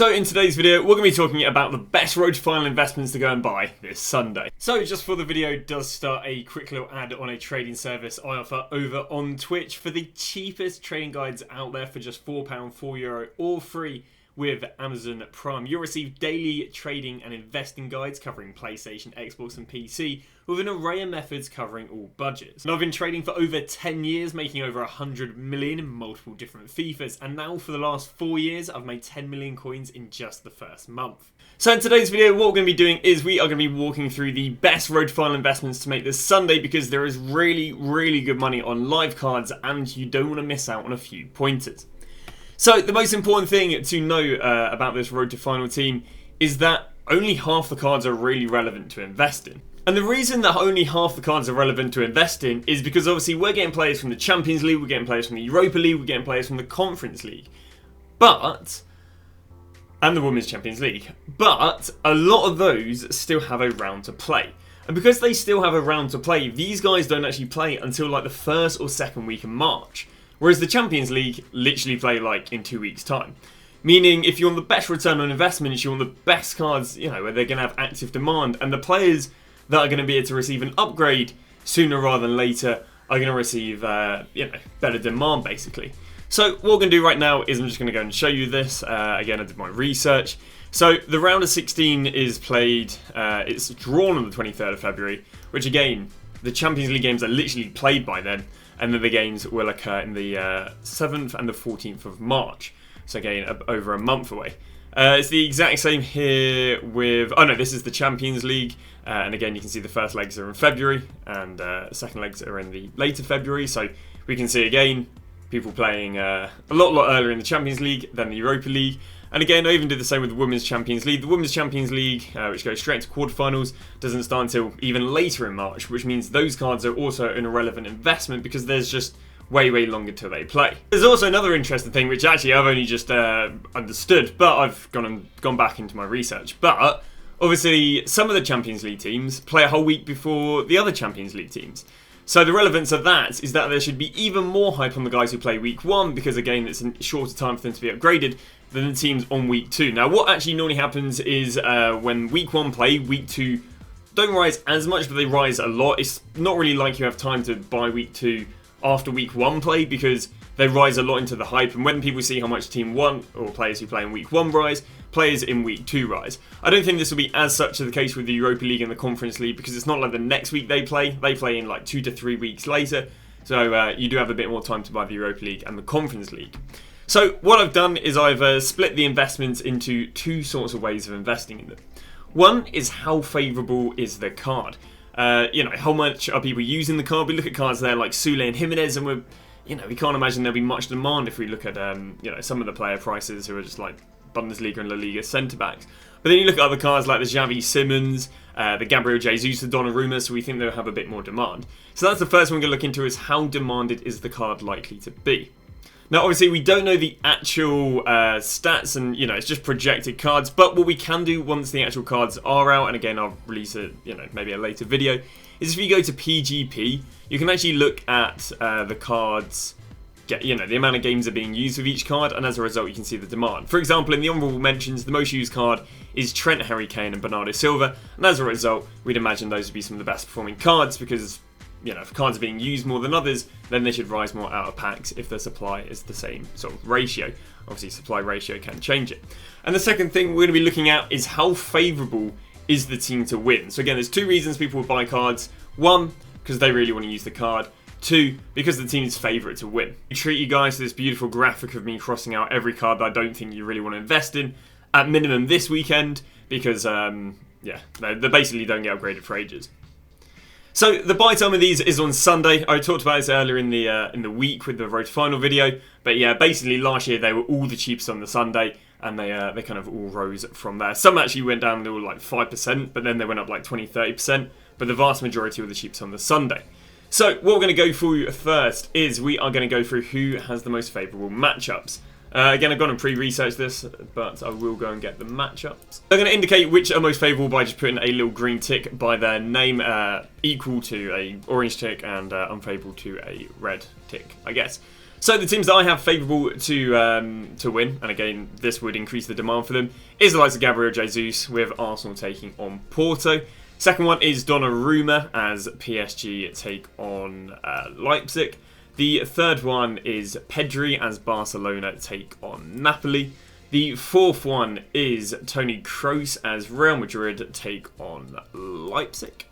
So in today's video, we're going to be talking about the best road to final investments to go and buy this Sunday. So just before the video does start, a quick little ad on a trading service I offer over on Twitch for the cheapest trading guides out there for just £4, €4, all free with Amazon Prime. You'll receive daily trading and investing guides covering PlayStation, Xbox and PC with an array of methods covering all budgets. And I've been trading for over 10 years, making over 100 million in multiple different FIFAs, and now for the last 4 years I've made 10 million coins in just the first month. So in today's video, what we're going to be doing is we are going to be walking through the best road to final investments to make this Sunday, because there is really good money on live cards and you don't want to miss out on a few pointers. So the most important thing to know about this road to final team is that only half the cards are really relevant to invest in. And the reason that only half the cards are relevant to invest in is because obviously we're getting players from the Champions League, we're getting players from the Europa League, we're getting players from the Conference League. And the Women's Champions League. But a lot of those still have a round to play. And because they still have a round to play, these guys don't actually play until like the first or second week of March. Whereas the Champions League literally play like in 2 weeks' time. Meaning if you want the best return on investment, you want the best cards, you know, where they're going to have active demand. And the players that are going to be able to receive an upgrade sooner rather than later are going to receive, better demand basically. So what we're going to do right now is I'm just going to go and show you this. Again, I did my research. So the round of 16 is played, it's drawn on the 23rd of February, which again, the Champions League games are literally played by then. And then the games will occur in the 7th and the 14th of March. So again, over a month away. It's the exact same here with... Oh no, this is the Champions League. And again, you can see the first legs are in February. And second legs are in the later February. So we can see again, people playing a lot earlier in the Champions League than the Europa League. And again, I even did the same with the Women's Champions League. The Women's Champions League, which goes straight to quarterfinals, doesn't start until even later in March, which means those cards are also an irrelevant investment because there's just way longer till they play. There's also another interesting thing, which actually I've only just understood, but I've gone back into my research. But obviously, some of the Champions League teams play a whole week before the other Champions League teams. So the relevance of that is that there should be even more hype on the guys who play week 1, because again, it's a shorter time for them to be upgraded than the teams on week 2. Now, what actually normally happens is when week 1 play, week 2 don't rise as much, but they rise a lot. It's not really like you have time to buy week 2 after week 1 play, because they rise a lot into the hype. And when people see how much team 1 or players who play in week 1 rise, players in week 2 rise. I don't think this will be as such the case with the Europa League and the Conference League, because it's not like the next week they play in like 2 to 3 weeks later. So you do have a bit more time to buy the Europa League and the Conference League. So what I've done is I've split the investments into two sorts of ways of investing in them. One is how favourable is the card. How much are people using the card? We look at cards there like Sule and Jimenez, and we can't imagine there'll be much demand if we look at some of the player prices who are just like Bundesliga and La Liga centre backs. But then you look at other cards like the Xavi Simons, the Gabriel Jesus, the Donnarumma, so we think they'll have a bit more demand. So that's the first one we're going to look into, is how demanded is the card likely to be. Now, obviously, we don't know the actual stats, and it's just projected cards. But what we can do once the actual cards are out, and again, I'll release maybe a later video, is if you go to PGP, you can actually look at the cards, the amount of games that are being used with each card, and as a result, you can see the demand. For example, in the honourable mentions, the most used card is Trent, Harry Kane, and Bernardo Silva, and as a result, we'd imagine those would be some of the best performing cards because, if cards are being used more than others, then they should rise more out of packs if the supply is the same sort of ratio. Obviously, supply ratio can change it. And the second thing we're going to be looking at is how favourable is the team to win. So again, there's two reasons people would buy cards. One, because they really want to use the card. Two, because the team is favourite to win. I treat you guys to this beautiful graphic of me crossing out every card that I don't think you really want to invest in, at minimum this weekend, because, they basically don't get upgraded for ages. So the buy time of these is on Sunday. I talked about this earlier in the week with the Road to Final video. But yeah, basically last year they were all the cheapest on the Sunday, and they kind of all rose from there. Some actually went down to like 5%, but then they went up like 20-30%. But the vast majority were the cheapest on the Sunday. So what we're going to go through first is we are going to go through who has the most favourable matchups. Again, I've gone and pre-researched this, but I will go and get the matchups. They're going to indicate which are most favourable by just putting a little green tick by their name, equal to a orange tick, and unfavourable to a red tick, I guess. So the teams that I have favourable to win, and again this would increase the demand for them, is the likes of Gabriel Jesus with Arsenal taking on Porto. Second one is Donnarumma as PSG take on Leipzig. The third one is Pedri as Barcelona take on Napoli. The fourth one is Toni Kroos as Real Madrid take on Leipzig.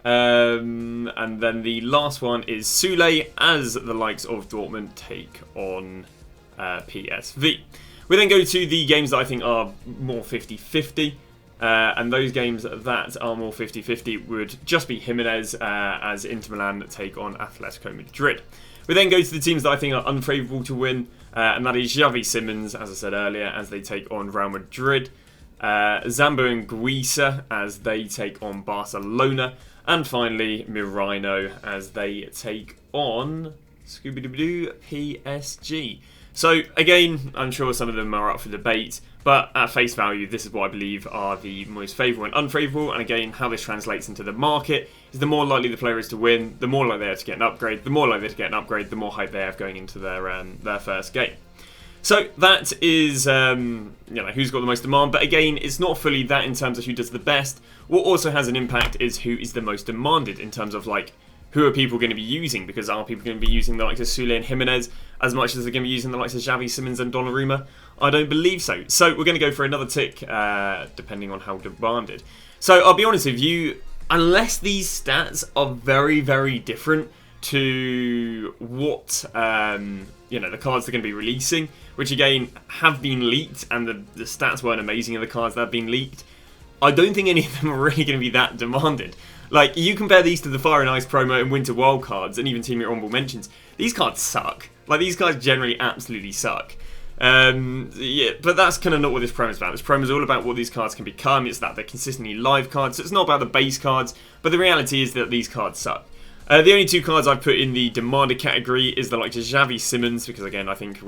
And then the last one is Sule as the likes of Dortmund take on PSV. We then go to the games that I think are more 50-50. And those games that are more 50-50 would just be Jimenez as Inter Milan take on Atletico Madrid. We then go to the teams that I think are unfavourable to win, and that is Xavi Simons, as I said earlier, as they take on Real Madrid. Zambo and Guisa as they take on Barcelona. And finally, Mirino as they take on Scooby-Doo PSG. So, again, I'm sure some of them are up for debate, but at face value, this is what I believe are the most favourable and unfavourable. And again, how this translates into the market is the more likely the player is to win, the more likely they are to get an upgrade. The more likely to get an upgrade, the more hype they have going into their first game. So that is, who's got the most demand. But again, it's not fully that in terms of who does the best. What also has an impact is who is the most demanded in terms of who are people going to be using? Because are people going to be using the likes of Sule and Jimenez as much as they're going to be using the likes of Xavi Simons and Donnarumma? I don't believe so. So we're going to go for another tick, depending on how demanded. So I'll be honest with you, unless these stats are very, very different to what the cards they're going to be releasing, which again have been leaked, and the stats weren't amazing of the cards that have been leaked, I don't think any of them are really going to be that demanded. Like, you compare these to the Fire and Ice promo and Winter Wild cards, and even Team Your Honorable Mentions, these cards suck. Like, these cards generally absolutely suck. But that's kind of not what this promo is about. This promo is all about what these cards can become. It's that they're consistently live cards, so it's not about the base cards, but the reality is that these cards suck. The only two cards I've put in the demanded category is the likes of Xavi Simons, because again, I think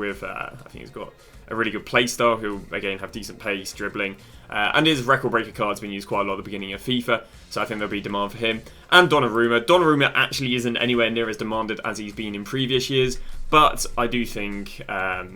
he's got a really good playstyle, who'll again have decent pace, dribbling, and his record breaker card's been used quite a lot at the beginning of FIFA, so I think there'll be demand for him. And Donnarumma. Donnarumma actually isn't anywhere near as demanded as he's been in previous years, but I do think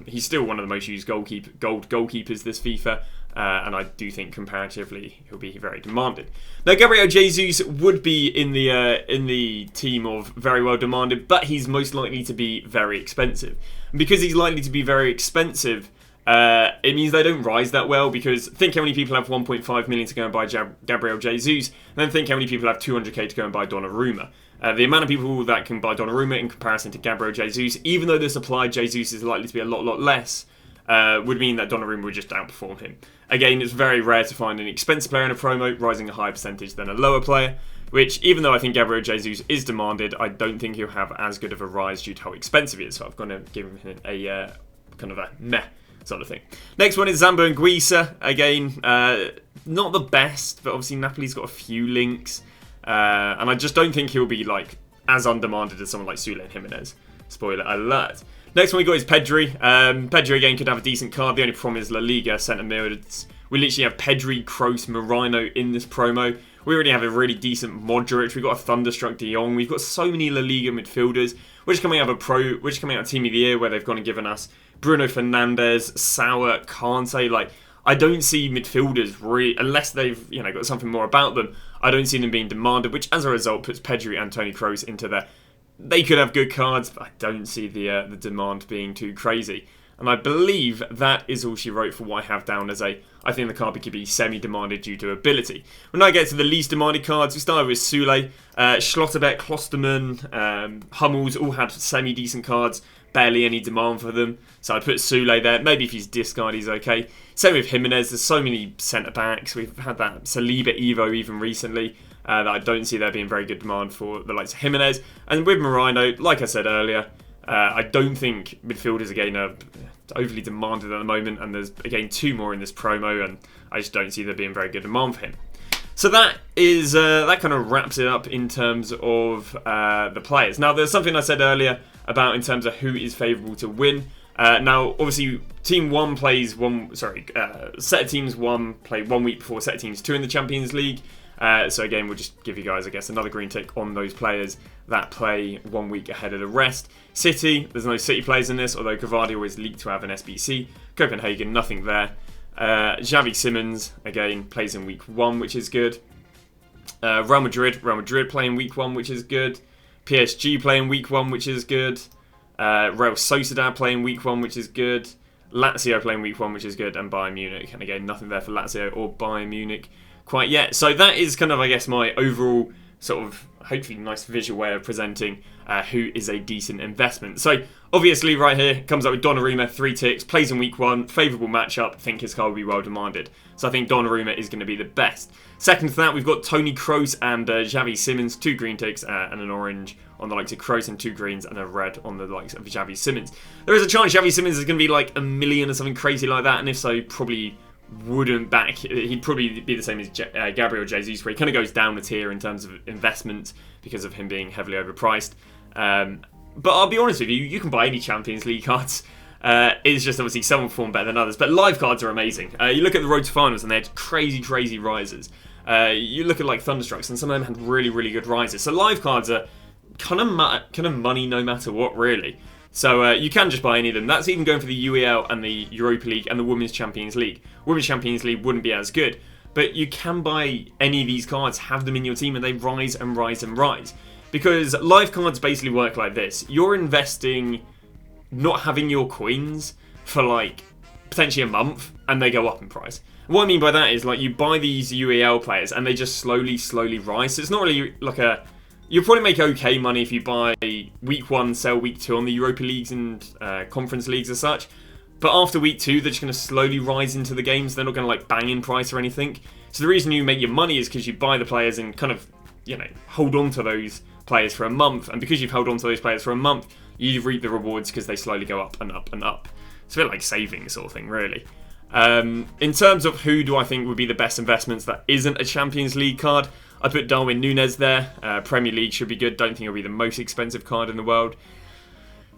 he's still one of the most used gold goalkeepers this FIFA. And I do think comparatively he'll be very demanded. Now, Gabriel Jesus would be in the team of very well demanded, but he's most likely to be very expensive. And because he's likely to be very expensive, it means they don't rise that well, because think how many people have 1.5 million to go and buy Gabriel Jesus, and then think how many people have 200k to go and buy Donnarumma. The amount of people that can buy Donnarumma in comparison to Gabriel Jesus, even though the supply of Jesus is likely to be a lot less, would mean that Donnarumma would just outperform him. Again, it's very rare to find an expensive player in a promo rising a higher percentage than a lower player, which, even though I think Gabriel Jesus is demanded, I don't think he'll have as good of a rise due to how expensive he is, so I've got to give him a kind of a meh sort of thing. Next one is Zambo and Guisa. Again, not the best, but obviously Napoli's got a few links, and I just don't think he'll be as undemanded as someone like Sule and Jimenez. Spoiler alert. Next one we got is Pedri. Pedri again could have a decent card. The only problem is La Liga centre mids. We literally have Pedri, Kroos, Mirino in this promo. We already have a really decent Modric. We've got a Thunderstruck De Jong. We've got so many La Liga midfielders. We're just coming out of Team of the Year where they've gone and given us Bruno Fernandes, Sauer, Kante. I don't see midfielders really, unless they've got something more about them. I don't see them being demanded, which as a result puts Pedri and Toni Kroos into there. They could have good cards, but I don't see the demand being too crazy. And I believe that is all she wrote for what I have down as I think the card could be semi-demanded due to ability. When I get to the least demanded cards, we start with Sule, Schlotterbeck, Klosterman, Hummels all had semi-decent cards, barely any demand for them. So I put Sule there. Maybe if he's discard, he's okay. Same with Jimenez, there's so many centre-backs. We've had that Saliba Evo even recently. That I don't see there being very good demand for the likes of Jimenez. And with Mirino, like I said earlier, I don't think midfielders again are overly demanded at the moment, and there's again two more in this promo, and I just don't see there being very good demand for him. So that is that kind of wraps it up in terms of the players. Now, there's something I said earlier about in terms of who is favourable to win. Now, obviously, Team 1 plays set of Teams 1 play 1 week before set of Teams 2 in the Champions League. So again, we'll just give you guys, I guess, another green tick on those players that play 1 week ahead of the rest. City, there's no City players in this, although Gvardiol is leaked to have an SBC. Copenhagen, nothing there. Xavi Simons, again, plays in week 1, which is good. Real Madrid playing week 1, which is good. PSG playing week 1, which is good. Real Sociedad playing week 1, which is good. Lazio playing week 1, which is good. And Bayern Munich. And again, nothing there for Lazio or Bayern Munich quite yet. So that is kind of, I guess, my overall sort of hopefully nice visual way of presenting who is a decent investment. So obviously right here comes up with Donnarumma, 3 ticks, plays in week 1, favourable matchup, think his card will be well demanded. So I think Donnarumma is going to be the best. Second to that, we've got Toni Kroos and Xavi Simons, 2 green ticks and an orange on the likes of Kroos and 2 greens and a red on the likes of Xavi Simons. There is a chance Xavi Simons is going to be like a million or something crazy like that, and if so, probably wouldn't back. He'd probably be the same as Gabriel Jesus, where he kind of goes down a tier in terms of investment because of him being heavily overpriced. But I'll be honest with you, you can buy any Champions League cards. It's just obviously some perform better than others. But live cards are amazing. You look at the road to finals and they had crazy rises. You look at like Thunderstrucks and some of them had really good rises. So live cards are kind of money no matter what, really. So you can just buy any of them. That's even going for the UEL and the Europa League and the Women's Champions League. Women's Champions League wouldn't be as good, but you can buy any of these cards, have them in your team, and they rise and rise. Because live cards basically work like this. You're investing not having your coins for like potentially a month, and they go up in price. What I mean by that is like you buy these UEL players and they just slowly rise. So it's not really like a... You'll probably make okay money if you buy week 1, sell week 2 on the Europa Leagues and Conference Leagues as such. But after week 2, they're just going to slowly rise into the games. They're not going to like bang in price or anything. So the reason you make your money is because you buy the players and kind of, you know, hold on to those players for a month. And because you've held on to those players for a month, you reap the rewards because they slowly go up and up and up. It's a bit like saving sort of thing, really. In terms of who do I think would be the best investments that isn't a Champions League card, I put Darwin Núñez there. Premier League should be good. Don't think it'll be the most expensive card in the world.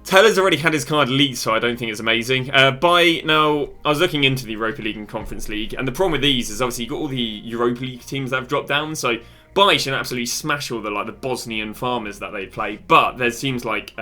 Teller's already had his card leaked, so I don't think it's amazing. Now, I was looking into the Europa League and Conference League, and the problem with these is obviously you've got all the Europa League teams that have dropped down, so Bay should absolutely smash all the Bosnian farmers that they play, but there's teams like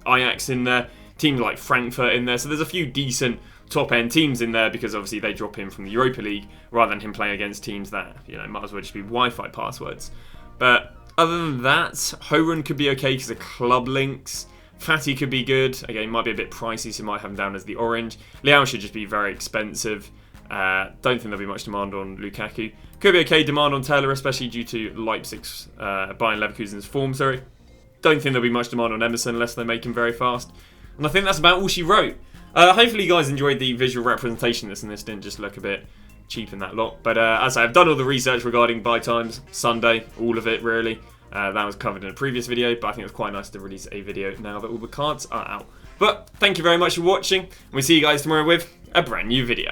Ajax in there, teams like Frankfurt in there, so there's a few decent top-end teams in there because obviously they drop in from the Europa League rather than him playing against teams that, you know, might as well just be Wi-Fi passwords. But other than that, Horan could be okay because of club links. Fatty could be good. Again, might be a bit pricey, so you might have him down as the orange. Leao should just be very expensive. Don't think there'll be much demand on Lukaku. Could be okay demand on Taylor, especially due to Leipzig's, Bayern Leverkusen's form, sorry. Don't think there'll be much demand on Emerson unless they make him very fast. And I think that's about all she wrote. Hopefully you guys enjoyed the visual representation of this, and this didn't just look a bit cheap in that lot. But as I've done all the research regarding buy times, Sunday, all of it really. That was covered in a previous video, but I think it was quite nice to release a video now that all the cards are out. But thank you very much for watching, and we'll see you guys tomorrow with a brand new video.